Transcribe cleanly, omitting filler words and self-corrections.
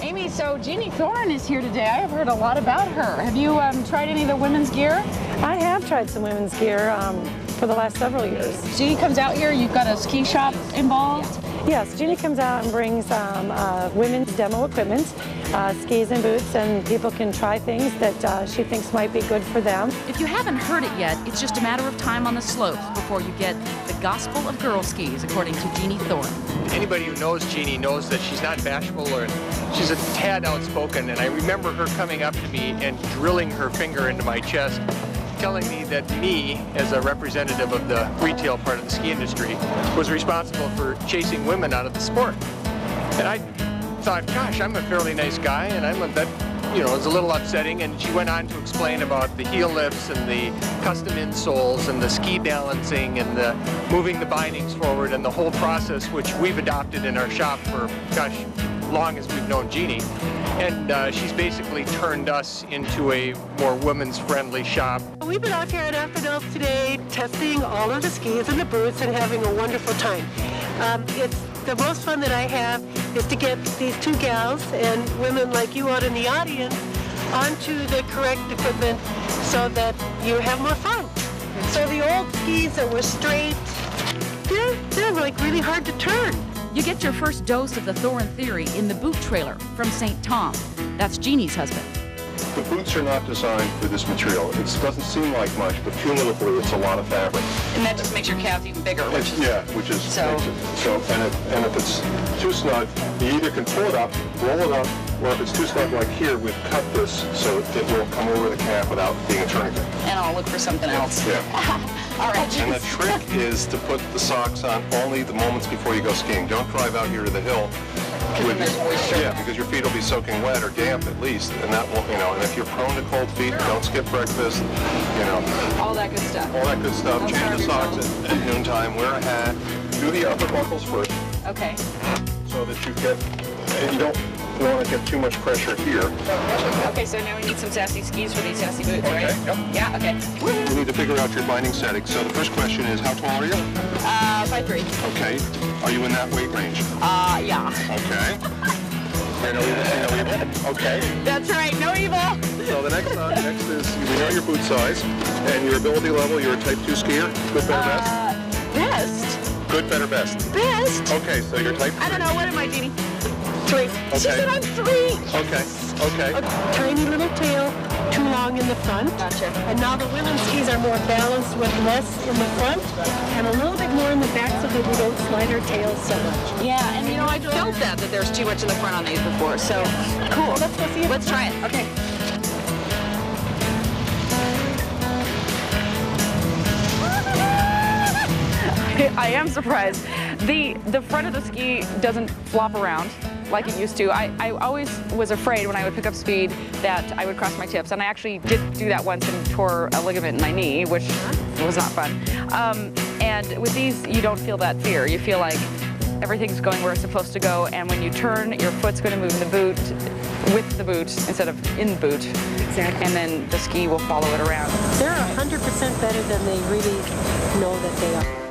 Amy, so Jeanne Thoren is here today. I have heard a lot about her. Have you tried any of the women's gear? I have tried some women's gear for the last several years. Jeanne comes out here, you've got a ski shop involved? Yes, Jeanne comes out and brings women's demo equipment, skis and boots, and people can try things that she thinks might be good for them. If you haven't heard it yet, it's just a matter of time on the slopes before you get the gospel of girl skis, according to Jeanne Thoren. Anybody who knows Jeanne knows that she's not bashful, or she's a tad outspoken, and I remember her coming up to me and drilling her finger into my chest, telling me that me, as a representative of the retail part of the ski industry, was responsible for chasing women out of the sport. And I thought, gosh, I'm a fairly nice guy, and it was a little upsetting. And she went on to explain about the heel lifts and the custom insoles and the ski balancing and the moving the bindings forward and the whole process, which we've adopted in our shop for, gosh, long as we've known Jeanne. And she's basically turned us into a more women's friendly shop. We've been out here at Asphodels today testing all of the skis and the boots and having a wonderful time. It's the most fun that I have is to get these two gals and women like you out in the audience onto the correct equipment so that you have more fun. So the old skis that were straight, they're like really hard to turn. You get your first dose of the Thoren theory in the boot trailer from St. Tom. That's Jeanne's husband. The boots are not designed for this material. It doesn't seem like much, but cumulatively it's a lot of fabric. And that just makes your calves even bigger, And if it's too snug, you either can pull it up, roll it up, or if it's too snug like here, we've cut this so it will come over the calf without being a tourniquet. And I'll look for something else. Yeah. All right. And the trick is to put the socks on only the moments before you go skiing. Don't drive out here to the hill. Because your feet will be soaking wet or damp at least, and that won't, and if you're prone to cold feet, don't skip breakfast, All that good stuff. all that good stuff. Change the socks at noontime, wear a hat, do the upper buckles first, Okay. so that you don't want to get too much pressure here. Okay, so now we need some sassy skis for these sassy boots, Okay, right? yep. Yeah, okay. You need to figure out your binding setting. So the first question is, how tall are you? 5'3". Okay. Are you in that weight range? Yeah. Okay. No evil? Okay. That's right, no evil. So the next is, we know your boot size and your ability level. You're a type 2 skier. Good, better, best? Best. Good, better, best. Best? Okay, so you're type 3. I don't know, what am I, Jeanne? 3. Okay. She said I'm 3. Okay. A tiny little tail, too long in the front. Gotcha. And now the women's skis are more balanced with less in the front and a little bit more in the back so that we don't slide our tails so much. Yeah, and I felt that there's too much in the front on these before, so cool. Let's go see it. Let's try it. Okay. I am surprised. The front of the ski doesn't flop around like it used to. I always was afraid when I would pick up speed that I would cross my tips, and I actually did do that once and tore a ligament in my knee, which was not fun. And with these, you don't feel that fear. You feel like everything's going where it's supposed to go, and when you turn, your foot's going to move in the boot, with the boot instead of in the boot. Exactly. And then the ski will follow it around. They're 100% better than they really know that they are.